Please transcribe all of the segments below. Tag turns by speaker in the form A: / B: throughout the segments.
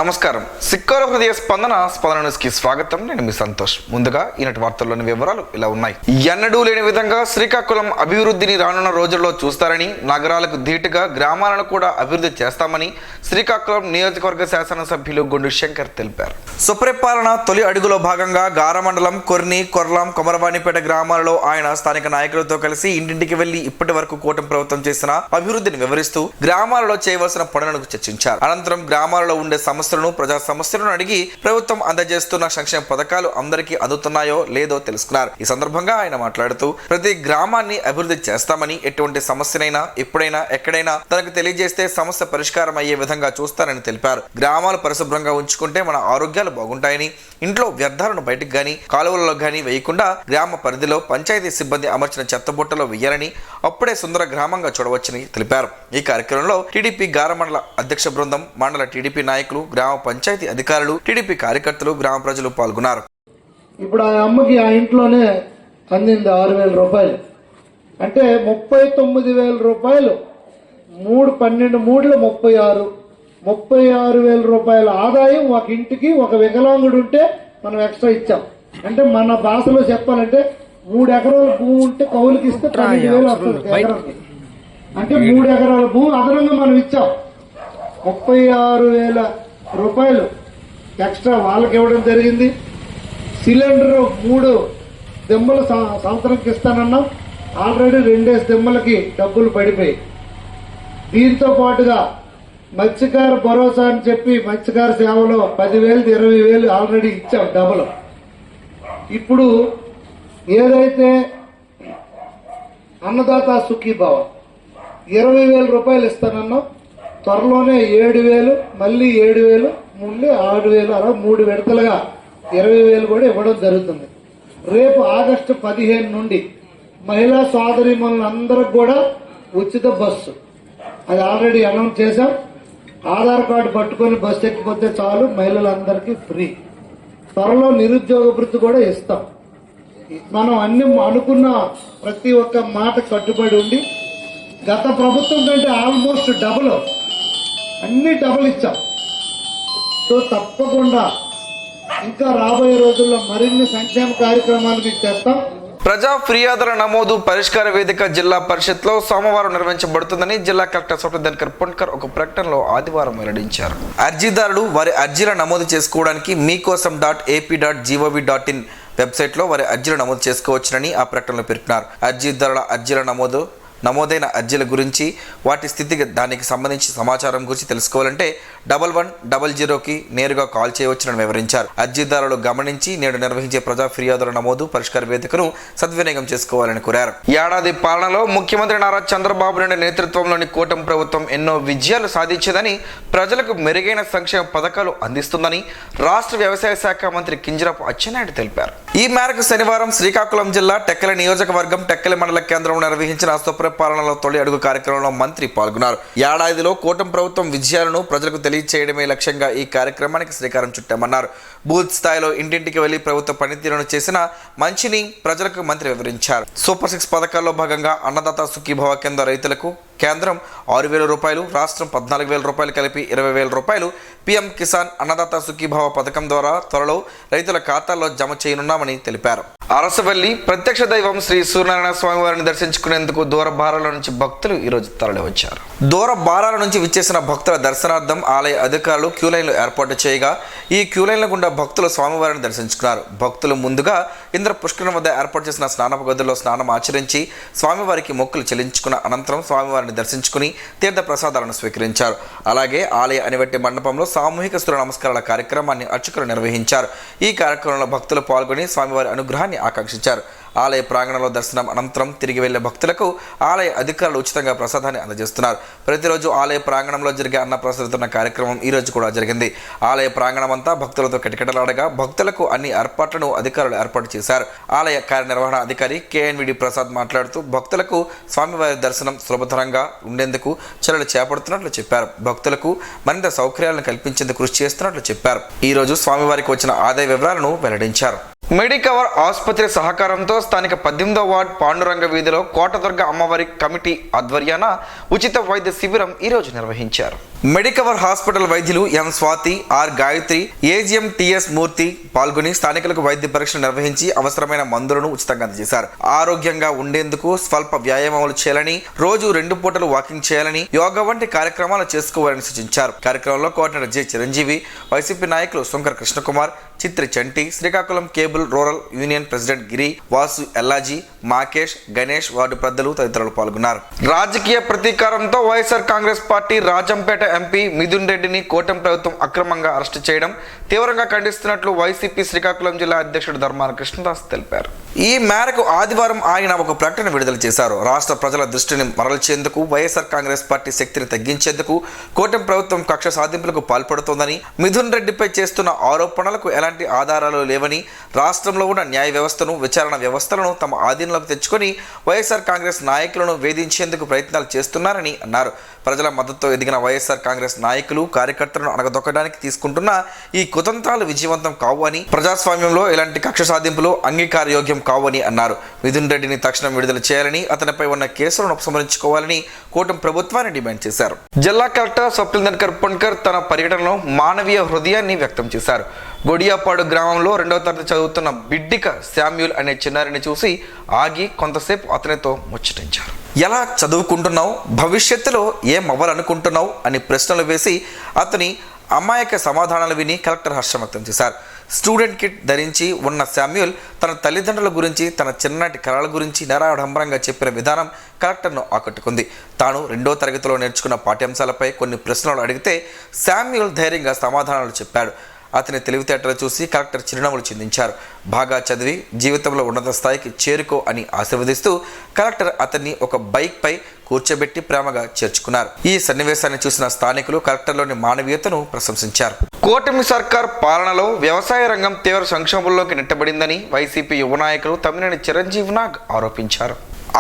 A: నమస్కారం. సిక్కోర హృదయ స్పందన న్యూస్ కి స్వాగతం. నేను మీ సంతోష్. ముందుగా ఈనాటి వార్తల్లోని వివరాలు ఇలా ఉన్నాయి. ఎన్నడూ లేని విధంగా శ్రీకాకుళం అభివృద్ధిని రానున్న రోజుల్లో చూస్తారని, నగరాలకు ధీటుగా గ్రామాలను కూడా అభివృద్ధి చేస్తామని శ్రీకాకుళం నియోజకవర్గ శాసనసభ్యులు గుండు శంకర్ తెలిపారు. సుపరిపాలన తొలి అడుగులో భాగంగా గారమండలం కొర్ని, కొర్లాం, కొమరవాణిపేట గ్రామాలలో ఆయన స్థానిక నాయకులతో కలిసి ఇంటింటికి వెళ్లి ఇప్పటి వరకు కూటమి ప్రభుత్వం చేసిన అభివృద్ధిని వివరిస్తూ గ్రామాలలో చేయవలసిన పనులను చర్చించారు. అనంతరం గ్రామాలలో ఉండే ప్రజా సమస్యలను అడిగి ప్రభుత్వం అందజేస్తున్న సంక్షేమ పథకాలు అందరికీ అందుతున్నాయో లేదో తెలుసుకున్నారు. ఈ సందర్భంగా ఆయన మాట్లాడుతూ ప్రతి గ్రామాన్ని అభివృద్ధి చేస్తామని, ఎటువంటి సమస్యనైనా ఎప్పుడైనా ఎక్కడైనా తనకు తెలియజేస్తే సమస్య పరిష్కారం అయ్యే విధంగా చూస్తారని తెలిపారు. గ్రామాలు పరిశుభ్రంగా ఉంచుకుంటే మన ఆరోగ్యాలు బాగుంటాయని, ఇంట్లో వ్యర్థాలను బయటకు గాని కాలువలలో గాని వేయకుండా గ్రామ పరిధిలో పంచాయతీ సిబ్బంది అమర్చిన చెత్తబుట్టలో వేయాలని, అప్పుడే సుందర గ్రామంగా చూడవచ్చని తెలిపారు. ఈ కార్యక్రమంలో టీడీపీ గారమండల అధ్యక్ష బృందం, మండల టీడీపీ నాయకులు, గ్రామ పంచాయతీ అధికారులు, టీడీపీ కార్యకర్తలు, గ్రామ ప్రజలు పాల్గొన్నారు.
B: ఇప్పుడు ఆ అమ్మకి ఆ ఇంట్లోనే అందింది 6,000 రూపాయలు. అంటే 39,000 రూపాయలు. 36,000 రూపాయల ఆదాయం ఒక ఇంటికి. ఒక వికలాంగుడు ఉంటే మనం ఎక్స్ట్రా ఇచ్చాం. అంటే మన భాషలో చెప్పాలంటే 3 ఎకరాల భూమి ఉంటే కౌలుకి ఇస్తే 12,000 వస్తుంది ఎకరానికి. అంటే 3 ఎకరాల భూమి అదనంగా మనం ఇచ్చాం. 36,000 రూపాయలు ఎక్స్ట్రా వాళ్ళకి ఇవ్వడం జరిగింది. సిలిండర్ 3 దిమ్మల సంవత్సరంకి ఇస్తానన్నాం. ఆల్రెడీ 2 దిమ్మలకి డబ్బులు పడిపోయి. దీంతో పాటుగా మత్స్యకార భరోసా అని చెప్పి మత్స్యకార సేవలో 10,000, 20,000 ఆల్రెడీ ఇచ్చాం డబ్బులు. ఇప్పుడు ఏదైతే అన్నదాత సుఖీభావ 20,000 రూపాయలు ఇస్తానన్నాం. త్వరలోనే 7,000, మళ్ళీ 7,000, మళ్ళీ 6,000, అలా 3 విడతలుగా 20,000 కూడా ఇవ్వడం జరుగుతుంది. రేపు ఆగస్టు 15 నుండి మహిళా సోదరీమణులందరికి కూడా ఉచిత బస్సు, అది ఆల్రెడీ అనౌన్స్ చేశాం. ఆధార్ కార్డు పట్టుకొని బస్సు ఎక్కిపోతే చాలు, మహిళలందరికీ ఫ్రీ. త్వరలో నిరుద్యోగ వృత్తి కూడా ఇస్తాం. మనం అన్ని అనుకున్న ప్రతి ఒక్క మాట కట్టుబడి ఉండి గత ప్రభుత్వం కంటే ఆల్మోస్ట్ డబుల్, అన్ని డబుల్ ఇచ్చాం. సో తప్పకుండా ఇంకా రాబోయే రోజుల్లో మరిన్ని సంక్షేమ కార్యక్రమాలు మీకు తెస్తాం.
A: ప్రజా ఫిర్యాదుల నమోదు పరిష్కార వేదిక జిల్లా పరిషత్లో సోమవారం నిర్వహించబడుతుందని జిల్లా కలెక్టర్ సోమశేఖర్ పొన్కర్ ఒక ప్రకటనలో ఆదివారం వెల్లడించారు. అర్జీదారులు వారి అర్జీల నమోదు చేసుకోవడానికి meekosam.ap.gov.in వెబ్సైట్లో వారి అర్జీలు నమోదు చేసుకోవచ్చునని ఆ ప్రకటనలో పేర్కొన్నారు. అర్జీదారుల అర్జీల నమోదైన అర్జీల గురించి, వాటి స్థితి, దానికి సంబంధించి సమాచారం గురించి తెలుసుకోవాలంటే 1100కి నేరుగా కాల్ చేయవచ్చునని వివరించారు. అర్జీదారులు గమనించి నేడు నిర్వహించే ప్రజా ఫిర్యాదుల నమోదు పరిష్కార వేదికను సద్వినియోగం చేసుకోవాలని కోరారు. ఏడాది పాలనలో ముఖ్యమంత్రి నారా చంద్రబాబు నాయుడు నేతృత్వంలోని కూటమి ప్రభుత్వం ఎన్నో విజయాలు సాధించిందని, ప్రజలకు మెరుగైన సంక్షేమ పథకాలు అందిస్తుందని రాష్ట్ర వ్యవసాయ శాఖ మంత్రి కింజరాపు అచ్చెన్నాయుడు తెలిపారు. ఈ మేరకు శనివారం శ్రీకాకుళం జిల్లా టెక్కలి నియోజకవర్గం టెక్కలి మండల కేంద్రంలో నిర్వహించిన పాలనలో తొలి అడుగు కార్యక్రమంలో మంత్రి పాల్గొన్నారు. ఏడాదిలో కూటమి ప్రభుత్వం విజయాలను ప్రజలకు తెలియచేయడమే లక్ష్యంగా ఈ కార్యక్రమానికి శ్రీకారం చుట్టామన్నారు. బూత్ స్థాయిలో ఇంటింటికి వెళ్లి ప్రభుత్వ పనితీరును చేసిన మంచిని ప్రజలకు మంత్రి వివరించారు. సూపర్ 6 పథకాల్లో భాగంగా అన్నదాత సుఖీభావ కింద రైతులకు కేంద్రం 6,000 రూపాయలు, రాష్ట్రం 14,000 రూపాయలు కలిపి 20,000 రూపాయలు పీఎం కిసాన్ అన్నదాత సుఖీభావ పథకం ద్వారా త్వరలో రైతుల ఖాతాల్లో జమ చేయనున్నామని తెలిపారు. అరసవల్లి ప్రత్యక్ష దైవం శ్రీ సూర్యనారాయణ స్వామి వారిని దర్శించుకునేందుకు దూర భారాల నుంచి భక్తులు ఈరోజు తరలివచ్చారు. దూర భారాల నుంచి విచ్చేసిన భక్తుల దర్శనార్థం ఆలయ అధికారులు క్యూలైన్లు ఏర్పాటు చేయగా ఈ క్యూలైన్ల గుండా భక్తులు స్వామివారిని దర్శించుకున్నారు. భక్తులు ముందుగా ఇంద్ర పుష్కరం వద్ద ఏర్పాటు చేసిన స్నానపు గదుల్లో స్నానం ఆచరించి స్వామివారికి మొక్కులు చెల్లించుకున్న అనంతరం స్వామివారిని దర్శించుకుని తీర్థ ప్రసాదాలను స్వీకరించారు. అలాగే ఆలయ అనివట్టి మండపంలో సామూహిక సూర్య నమస్కారాల కార్యక్రమాన్ని అర్చకులు నిర్వహించారు. ఈ కార్యక్రమంలో భక్తులు పాల్గొని స్వామివారి అనుగ్రహాన్ని ఆకాంక్షించారు. ఆలయ ప్రాంగణంలో దర్శనం అనంతరం తిరిగి వెళ్లే భక్తులకు ఆలయ అధికారులు ఉచితంగా ప్రసాదాన్ని అందజేస్తున్నారు. ప్రతిరోజు ఆలయ ప్రాంగణంలో జరిగే అన్నప్రసాద కార్యక్రమం ఈ రోజు కూడా జరిగింది. ఆలయ ప్రాంగణం అంతా భక్తులతో కిటకిటలాడగా భక్తులకు అన్ని ఏర్పాట్లను అధికారులు ఏర్పాటు చేశారు. ఆలయ కార్యనిర్వహణ అధికారి కేఎన్విడి ప్రసాద్ మాట్లాడుతూ భక్తులకు స్వామివారి దర్శనం సులభతరంగా ఉండేందుకు చర్యలు చేపడుతున్నట్లు చెప్పారు. భక్తులకు మరింత సౌకర్యాలను కల్పించేందుకు కృషి చేస్తున్నట్లు చెప్పారు. ఈ రోజు స్వామివారికి వచ్చిన ఆదాయ వివరాలను వెల్లడించారు. మెడికవర్ ఆసుపత్రి సహకారంతో స్థానిక 18వ వార్డ్ పాండురంగ వీధిలో కోటదుర్గ అమ్మవారి కమిటీ ఆధ్వర్యాన ఉచిత వైద్య శిబిరం ఈరోజు నిర్వహించారు. మెడికవర్ హాస్పిటల్ వైద్యులు M Swathi, R Gayatri, AGM TS Murthy పాల్గొని స్థానికులకు వైద్య పరీక్షలు నిర్వహించి అవసరమైన మందులను ఉచితంగా అందజేశారు. ఆరోగ్యంగా ఉండేందుకు స్వల్ప వ్యాయామాలు చేయాలని, రోజు 2 పూటలు వాకింగ్ చేయాలని, యోగా వంటి కార్యక్రమాలు చేసుకోవాలని సూచించారు. కార్యక్రమంలో కోఆర్డినేటర్ జె చిరంజీవి, వైసీపీ నాయకులు Shankar Krishnakumar, Chitri Chanti, Srikakulam cable rural union president Giri, Vasu Ellaji, Makesh, Ganesh, ward పెద్దలు తదితరులు పాల్గొన్నారు. రాజకీయ ప్రతీకారంతో వైఎస్ఆర్ కాంగ్రెస్ పార్టీ రాజంపేట ఎంపీ మిథున్ రెడ్డిని కూటమి ప్రభుత్వం అక్రమంగా అరెస్టు చేయడం తీవ్రంగా ఖండిస్తున్నట్లు వైసీపీ శ్రీకాకుళం జిల్లా అధ్యక్షుడు ధర్మాన కృష్ణదాస్ తెలిపారు. ఈ మేరకు ఆదివారం ఆయన ఒక ప్రకటన విడుదల చేశారు. రాష్ట్ర ప్రజల దృష్టిని మరల్చేందుకు, వైఎస్ఆర్ కాంగ్రెస్ పార్టీ శక్తిని తగ్గించేందుకు కూటమి ప్రభుత్వం కక్ష సాధింపులకు పాల్పడుతోందని, మిథున్ రెడ్డిపై చేస్తున్న ఆరోపణలకు ఎలాంటి ఆధారాలు లేవని, రాష్ట్రంలో ఉన్న న్యాయ వ్యవస్థను, విచారణ వ్యవస్థలను తమ ఆధీనంలోకి తెచ్చుకొని వైఎస్ఆర్ కాంగ్రెస్ నాయకులను వేధించేందుకు ప్రయత్నాలు చేస్తున్నారని అన్నారు. ప్రజల మద్దతుతో ఎదిగిన వైఎస్ఆర్ కాంగ్రెస్ నాయకులు, కార్యకర్తలను అణగదొక్కడానికి తీసుకుంటున్న ఈ కుతంత్రాలు విజయవంతం కావు అని, ప్రజాస్వామ్యంలో ఎలాంటి కక్ష సాధింపులు అంగీకారయోగ్యం కావు అని అన్నారు. మిథున్ రెడ్డిని తక్షణం విడుదల చేయాలని, అతనిపై ఉన్న కేసులను ఉపసంహరించుకోవాలని కూటమి ప్రభుత్వాన్ని డిమాండ్ చేశారు. జిల్లా కలెక్టర్ స్వప్నిల్ దినకర్ పుణ్కర్ తన పర్యటనలో మానవీయ హృదయాన్ని వ్యక్తం చేశారు. గొడియాపాడు గ్రామంలో 2వ తరగతి చదువుతున్న బిడ్డిక శామ్యూల్ అనే చిన్నారిని చూసి ఆగి కొంతసేపు అతనితో ముచ్చటించారు. ఎలా చదువుకుంటున్నావు, భవిష్యత్తులో ఏం అవ్వాలనుకుంటున్నావు అని ప్రశ్నలు వేసి అతని అమాయక సమాధానాలు విని కలెక్టర్ హర్షం వ్యక్తం చేశారు. స్టూడెంట్ కిట్ ధరించి ఉన్న శామ్యూల్ తన తల్లిదండ్రుల గురించి, తన చిన్ననాటి కళల గురించి నిరాడంబరంగా చెప్పిన విధానం కలెక్టర్ను ఆకట్టుకుంది. తాను 2వ తరగతిలో నేర్చుకున్న పాఠ్యాంశాలపై కొన్ని ప్రశ్నలు అడిగితే శామ్యూల్ ధైర్యంగా సమాధానాలు చెప్పాడు. అతని తెలివితేటలు చూసి కలెక్టర్ చిరునవ్వులు చిందించారు. బాగా చదివి జీవితంలో ఉన్నత స్థాయికి చేరుకో అని ఆశీర్వదిస్తూ కలెక్టర్ అతన్ని ఒక బైక్పై కూర్చోబెట్టి ప్రేమగా చేర్చుకున్నారు. ఈ సన్నివేశాన్ని చూసిన స్థానికులు కలెక్టర్లోని మానవీయతను ప్రశంసించారు. కూటమి సర్కార్ పాలనలో వ్యవసాయ రంగం తీవ్ర సంక్షోభంలోకి నెట్టబడిందని వైసీపీ యువ నాయకులు తమ్మినేని చిరంజీవి నాగ్ ఆరోపించారు.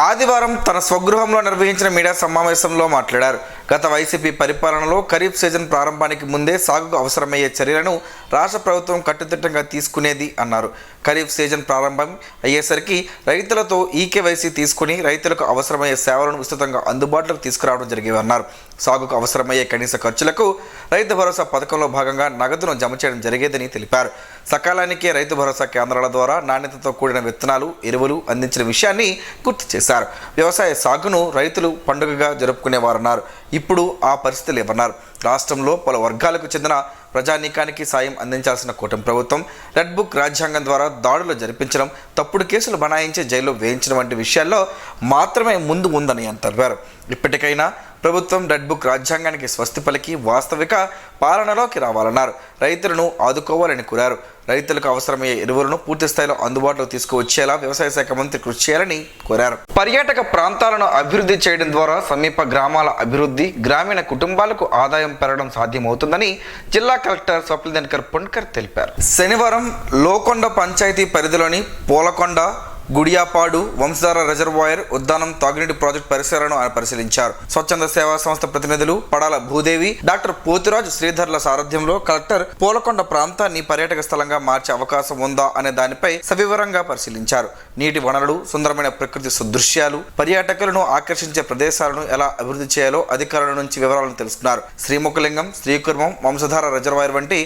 A: ఆదివారం తన స్వగృహంలో నిర్వహించిన మీడియా సమావేశంలో మాట్లాడారు. గత వైసీపీ పరిపాలనలో ఖరీఫ్ సీజన్ ప్రారంభానికి ముందే సాగుకు అవసరమయ్యే చర్యలను రాష్ట్ర ప్రభుత్వం కట్టుదిట్టంగా తీసుకునేది అన్నారు. ఖరీఫ్ సీజన్ ప్రారంభం అయ్యేసరికి రైతులతో ఈకేవైసీ తీసుకుని రైతులకు అవసరమయ్యే సేవలను విస్తృతంగా అందుబాటులోకి తీసుకురావడం జరిగేవన్నారు. సాగుకు అవసరమయ్యే కనీస ఖర్చులకు రైతు భరోసా పథకంలో భాగంగా నగదును జమ చేయడం జరిగేదని తెలిపారు. సకాలానికి రైతు భరోసా కేంద్రాల ద్వారా నాణ్యతతో కూడిన విత్తనాలు, ఎరువులు అందించిన విషయాన్ని గుర్తు చేశారు. వ్యవసాయ సాగును రైతులు పండుగగా జరుపుకునేవారన్నారు. ఇప్పుడు ఆ పరిస్థితి లేవన్నారు. రాష్ట్రంలో పలు వర్గాలకు చెందిన ప్రజానీకానికి సాయం అందించాల్సిన కూటమి ప్రభుత్వం రెడ్ బుక్ రాజ్యాంగం ద్వారా దాడులు జరిపించడం, తప్పుడు కేసులు బనాయించి జైల్లో వేయించడం వంటి విషయాల్లో మాత్రమే ముందు ఉందని తెలిపారు. ఇప్పటికైనా ప్రభుత్వం రెడ్ బుక్ రాజ్యాంగానికి స్వస్తి పలికి వాస్తవిక పాలనలోకి రావాలన్నారు. రైతులను ఆదుకోవాలని కోరారు. రైతులకు అవసరమయ్యే ఎరువులను పూర్తి స్థాయిలో అందుబాటులో తీసుకువచ్చేలా వ్యవసాయ శాఖ మంత్రి కృషి చేయాలని కోరారు. పర్యాటక ప్రాంతాలను అభివృద్ధి చేయడం ద్వారా సమీప గ్రామాల అభివృద్ధి, గ్రామీణ కుటుంబాలకు ఆదాయం పెరగడం సాధ్యమవుతుందని జిల్లా కలెక్టర్ స్వప్నిల్ దినకర్ పుణ్కర్ తెలిపారు. శనివారం లోకొండ పంచాయతీ పరిధిలోని పూలకొండ, గుడియాపాడు, వంశధార రిజర్వాయర్, ఉద్దానం తాగునీటి ప్రాజెక్టు పరిసరాలను ఆయన పరిశీలించారు. స్వచ్ఛంద సేవా సంస్థ ప్రతినిధులు పడాల భూదేవి, డాక్టర్ పోతిరాజు శ్రీధర్ల సారథ్యంలో కలెక్టర్ పూలకొండ ప్రాంతాన్ని పర్యాటక స్థలంగా మార్చే అవకాశం ఉందా అనే దానిపై సవివరంగా పరిశీలించారు. నీటి వనరులు, సుందరమైన ప్రకృతి దృశ్యాలు, పర్యాటకులను ఆకర్షించే ప్రదేశాలను ఎలా అభివృద్ధి చేయాలో అధికారుల నుంచి వివరాలను తెలుసుకున్నారు. శ్రీముఖలింగం, శ్రీకుర్మం, వంశధార రిజర్వాయర్ వంటి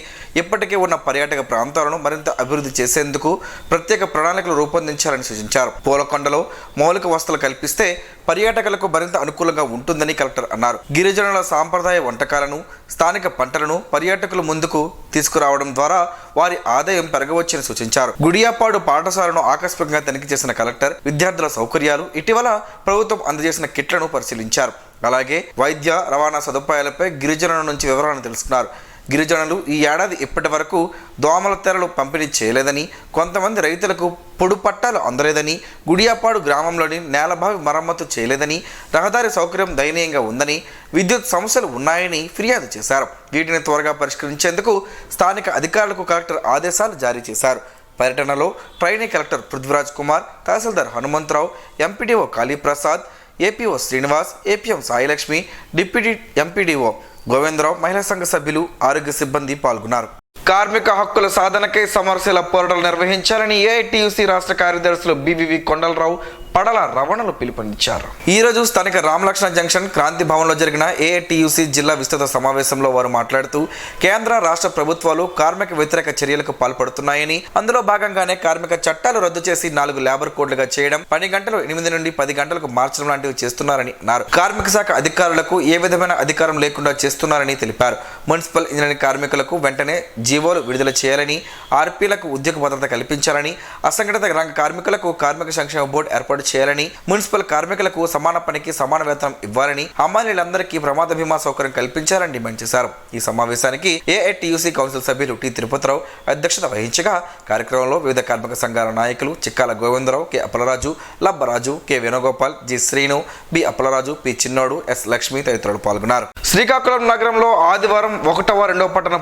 A: ఇప్పటికే ఉన్న పర్యాటక ప్రాంతాలను మరింత అభివృద్ధి చేసేందుకు ప్రత్యేక ప్రణాళికలు రూపొందించాలని సూచించారు. పూలకొండలో మౌలిక వసతులు కల్పిస్తే పర్యాటకులకు మరింత అనుకూలంగా ఉంటుందని కలెక్టర్ అన్నారు. గిరిజనుల సాంప్రదాయ వంటకాలను, స్థానిక పంటలను పర్యాటకులు ముందుకు తీసుకురావడం ద్వారా వారి ఆదాయం పెరగవచ్చని సూచించారు. గుడియాపాడు పాఠశాలను ఆకస్మికంగా తనిఖీ చేసిన కలెక్టర్ విద్యార్థుల సౌకర్యాలు, ఇటీవల ప్రభుత్వం అందజేసిన కిట్లను పరిశీలించారు. అలాగే వైద్య, రవాణా సదుపాయాలపై గిరిజనుల నుంచి వివరాలను తెలుసుకున్నారు. గిరిజనులు ఈ ఏడాది ఇప్పటి వరకు దోమల తెరలు పంపిణీ చేయలేదని, కొంతమంది రైతులకు పొడు పట్టాలు అందలేదని, గుడియాపాడు గ్రామంలోని నేలబావి మరమ్మతు చేయలేదని, రహదారి సౌకర్యం దయనీయంగా ఉందని, విద్యుత్ సమస్యలు ఉన్నాయని ఫిర్యాదు చేశారు. వీటిని త్వరగా పరిష్కరించేందుకు స్థానిక అధికారులకు కలెక్టర్ ఆదేశాలు జారీ చేశారు. పర్యటనలో ట్రైనీ కలెక్టర్ పృథ్వీరాజ్ కుమార్, తహసీల్దార్ Hanumantharao, MPDO Kaliprasad, APO Srinivas, APM Sailakshmi, deputy MPDO Govindarao, మహిళా సంఘ సభ్యులు, ఆరోగ్య సిబ్బంది పాల్గొన్నారు. కార్మిక హక్కుల సాధనకై సమరశీల పోరాటాలు నిర్వహించాలని ఏఐటీయూసీ రాష్ట్ర కార్యదర్శులు బీవీవీ కొండలరావు, పడల రవణలు పిలుపునిచ్చారు. ఈ రోజు స్థానిక రామలక్ష్మణ జంక్షన్ క్రాంతి భవన్లో జరిగిన ఏఐటియుసి జిల్లా విస్తృత సమావేశంలో వారు మాట్లాడుతూ కేంద్ర రాష్ట్ర ప్రభుత్వాలు కార్మిక వ్యతిరేక చర్యలకు పాల్పడుతున్నాయని, అందులో భాగంగానే కార్మిక చట్టాలు రద్దు చేసి 4 లేబర్ కోడ్లుగా చేయడం, పని గంటలు 8 నుండి 10 గంటలకు మార్చడం లాంటివి చేస్తున్నారని అన్నారు. కార్మిక శాఖ అధికారులకు ఏ విధమైన అధికారం లేకుండా చేస్తున్నారని తెలిపారు. మున్సిపల్ ఇంజనీరింగ్ కార్మికులకు వెంటనే జీవోలు విడుదల చేయాలని, ఆర్పీలకు ఉద్యోగ భద్రత కల్పించాలని, అసంఘటిత రంగ కార్మికులకు కార్మిక సంక్షేమ బోర్డు ఏర్పాటు చేయాలని, మున్సిపల్ కార్మికులకు సమాన పనికి సమాన వేతనం ఇవ్వాలని, హమాలీలందరికీ ప్రమాద బీమా సౌకర్యం కల్పించాలని డిమాండ్ చేశారు. ఈ సమావేశానికి ఏఐటియుసి కౌన్సిల్ సభ్యులు టి తిరుపతిరావు అధ్యక్షత వహించగా కార్యక్రమంలో వివిధ కార్మిక సంఘాల నాయకులు Chikkala Govindarao, K Appalaraju, Labbaraju, K Venugopal, G Srinu, B Appalaraju, P Chinnodu, S Lakshmi తదితరులు పాల్గొన్నారు. శ్రీకాకుళం నగరంలో ఆదివారం 1వ, 2వ పట్టణ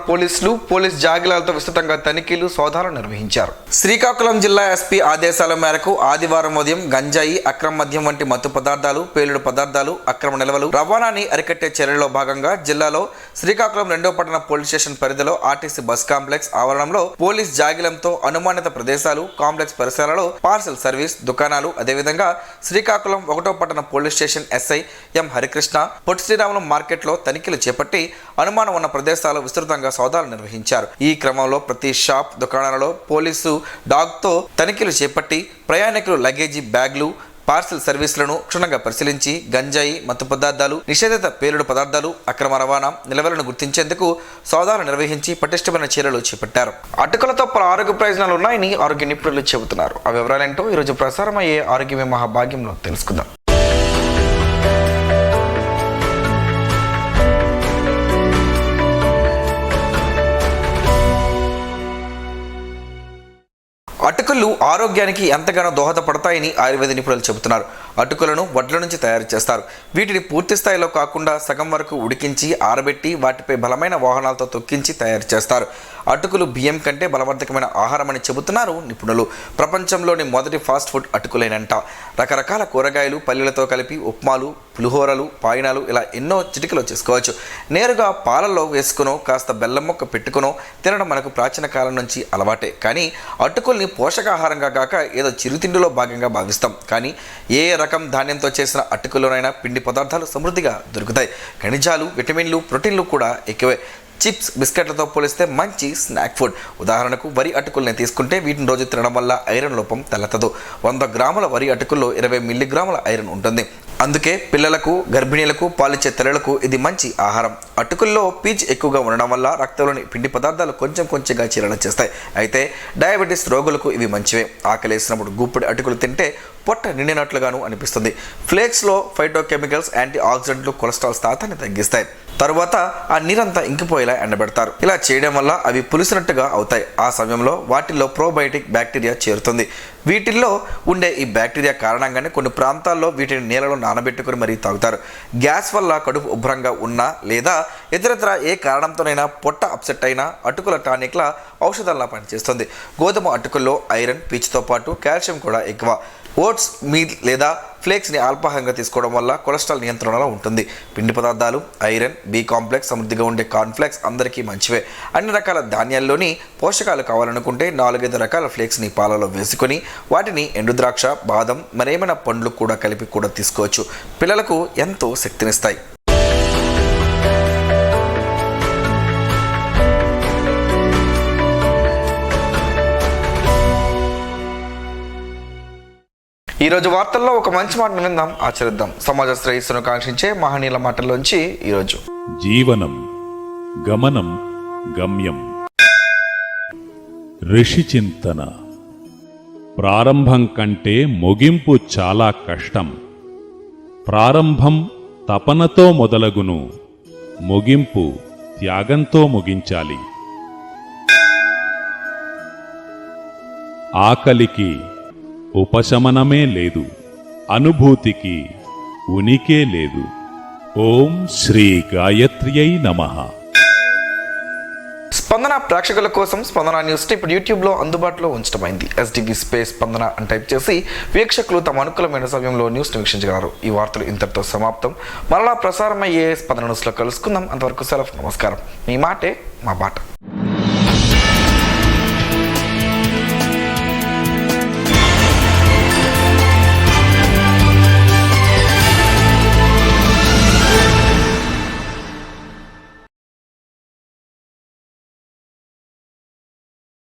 A: పోలీస్ జాగిలాలతో విస్తృతంగా తనిఖీలు, సోదాలు నిర్వహించారు. శ్రీకాకుళం జిల్లా ఎస్పీ ఆదేశాల మేరకు ఆదివారం ఉదయం గంజాయి, అక్రమ మద్యం వంటి మత్తు పదార్థాలు, పేలుడు పదార్థాలు, అక్రమ నిల్వలు రవాణాని అరికట్టే చర్యల్లో భాగంగా జిల్లాలో శ్రీకాకుళం 2వ పట్టణ పోలీస్ స్టేషన్ పరిధిలో ఆర్టీసీ బస్ కాంప్లెక్స్ ఆవరణంలో పోలీస్ జాగిలంతో అనుమానిత ప్రదేశాలు, కాంప్లెక్స్ పరిసరాలలో పార్సల్ సర్వీస్ దుకాణాలు, అదేవిధంగా శ్రీకాకుళం 1వ పట్టణ police station SI M Harikrishna Potti Sriramulu మార్కెట్లో తనిఖీలు చేపట్టి అనుమానం ఉన్న ప్రదేశాలు విస్తృతంగా సోదాలు నిర్వహించారు. ఈ క్రమంలో ప్రతి షాప్, దుకాణాలలో పోలీసు డాగ్తో తనిఖీలు చేపట్టి ప్రయాణికులు లగేజీ బ్యాగ్లు, పార్సల్ సర్వీసులను క్షుణ్ణంగా పరిశీలించి గంజాయి, మత్తు పదార్థాలు, నిషేధిత పేలుడు పదార్థాలు, అక్రమ రవాణా నిల్వలను గుర్తించేందుకు సోదాలు నిర్వహించి పటిష్టమైన చర్యలు చేపట్టారు. అటుకులతో పలు ఆరోగ్య ప్రయోజనాలు ఉన్నాయని ఆరోగ్య నిపుణులు చెబుతున్నారు. ఆ వివరాలేంటో ఈరోజు ప్రసారమయ్యే ఆరోగ్యమే మహాభాగ్యంలో తెలుసుకుందాం. అటుకులు ఆరోగ్యానికి ఎంతగానో దోహదపడతాయని ఆయుర్వేద నిపుణులు చెబుతున్నారు. అటుకులను వడ్ల నుంచి తయారు చేస్తారు. వీటిని పూర్తి స్థాయిలో కాకుండా సగం వరకు ఉడికించి ఆరబెట్టి వాటిపై బలమైన వాహనాలతో తొక్కించి తయారు చేస్తారు. అటుకులు బియ్యం కంటే బలవర్ధకమైన ఆహారం అని చెబుతున్నారు నిపుణులు. ప్రపంచంలోని మొదటి ఫాస్ట్ ఫుడ్ అటుకులేనంట. రకరకాల కూరగాయలు, పల్లీలతో కలిపి ఉప్మాలు, పులిహోరలు, పాయనాలు ఇలా ఎన్నో చిటికలో చేసుకోవచ్చు. నేరుగా పాలల్లో వేసుకునో కాస్త బెల్లం ముక్క పెట్టుకునో తినడం మనకు ప్రాచీన కాలం నుంచి అలవాటే. కానీ అటుకుల్ని పోషకాహారంగా కాక ఏదో చిరుతిండిలో భాగంగా భావిస్తాం. కానీ ఏ రకం ధాన్యంతో చేసిన అటుకుల్లోనైనా పిండి పదార్థాలు సమృద్ధిగా దొరుకుతాయి. ఖనిజాలు, విటమిన్లు, ప్రోటీన్లు కూడా ఎక్కువే. చిప్స్, బిస్కెట్లతో పోలిస్తే మంచి స్నాక్ ఫుడ్. ఉదాహరణకు వరి అటుకుల్ని తీసుకుంటే వీటిని రోజు తినడం వల్ల ఐరన్ లోపం తలెత్తదు. 100 గ్రాముల వరి అటుకుల్లో 20 మిల్లీగ్రాముల ఐరన్ ఉంటుంది. అందుకే పిల్లలకు, గర్భిణీలకు, పాలిచ్చే తల్లులకు ఇది మంచి ఆహారం. అటుకుల్లో పీచు ఎక్కువగా ఉండడం వల్ల రక్తంలోని పిండి పదార్థాలు కొంచెంగా చీరణ చేస్తాయి. అయితే డయాబెటీస్ రోగులకు ఇవి మంచివే. ఆకలేసినప్పుడు గుప్పిడి అటుకులు తింటే పొట్ట నిండినట్లుగాను అనిపిస్తుంది. ఫ్లేక్స్లో ఫైటోకెమికల్స్, యాంటీ ఆక్సిడెంట్లు కొలెస్ట్రాల్ శాతాన్ని తగ్గిస్తాయి. తరువాత ఆ నీరంతా ఇంకిపోయేలా ఎండబెడతారు. ఇలా చేయడం వల్ల అవి పులిసినట్టుగా అవుతాయి. ఆ సమయంలో వాటిల్లో ప్రోబయోటిక్ బ్యాక్టీరియా చేరుతుంది. వీటిల్లో ఉండే ఈ బ్యాక్టీరియా కారణంగానే కొన్ని ప్రాంతాల్లో వీటిని నీళ్ళలో నానబెట్టుకుని మరీ తాగుతారు. గ్యాస్ వల్ల కడుపు ఉభ్రంగా ఉన్నా లేదా ఇతరత్ర ఏ కారణంతోనైనా పొట్ట అప్సెట్ అయినా అటుకుల టానిక్ల ఔషధాలను పనిచేస్తుంది. గోధుమ అటుకుల్లో ఐరన్, పీచుతో పాటు కాల్షియం కూడా ఎక్కువ. ఓట్స్ మీల్ లేదా ఫ్లేక్స్ని అల్పాహారంగా తీసుకోవడం వల్ల కొలెస్ట్రాల్ నియంత్రణలో ఉంటుంది. పిండి పదార్థాలు, ఐరన్, బి కాంప్లెక్స్ సమృద్ధిగా ఉండే కార్న్ఫ్లేక్స్ అందరికీ మంచివే. అన్ని రకాల ధాన్యాల్లోని పోషకాలు కావాలనుకుంటే 4-5 రకాల ఫ్లేక్స్ని పాలలో వేసుకొని వాటిని ఎండు ద్రాక్ష, బాదం, మరేమైనా పండ్లు కూడా కలిపి కూడా తీసుకోవచ్చు. పిల్లలకు ఎంతో శక్తినిస్తాయి. ఈరోజు వార్తల్లో ఒక మంచి మాటను విందాం, ఆచరిద్దాం. సమాజ శ్రేయస్సును కాంక్షించే మహనీయుల మాటల్లోంచి ఈరోజు.
C: జీవనం గమనం గమ్యం. ఋషి చింతన. ప్రారంభం కంటే ముగింపు చాలా కష్టం. ప్రారంభం తపనతో మొదలగును, ముగింపు త్యాగంతో ముగించాలి. ఆకలికి ఉపశమనమే లేదు, అనుభూతికి ఉనికే లేదు. ఓం శ్రీ గాయత్ర్యై నమః.
A: స్పందన ప్రేక్షకుల కోసం స్పందన న్యూస్ ఇప్పుడు యూట్యూబ్లో అందుబాటులో ఉంచడమైంది. SDV స్పేస్ స్పందన అని టైప్ చేసి వీక్షకులు తమ అనుకూలమైన సమయంలో న్యూస్ను వీక్షించగలరు. ఈ వార్తలు ఇంతటితో సమాప్తం. మరలా ప్రసారమయ్యే స్పందన న్యూస్లో కలుసుకుందాం. అంతవరకు సెలవు. నమస్కారం. మీ మాటే మా బాట.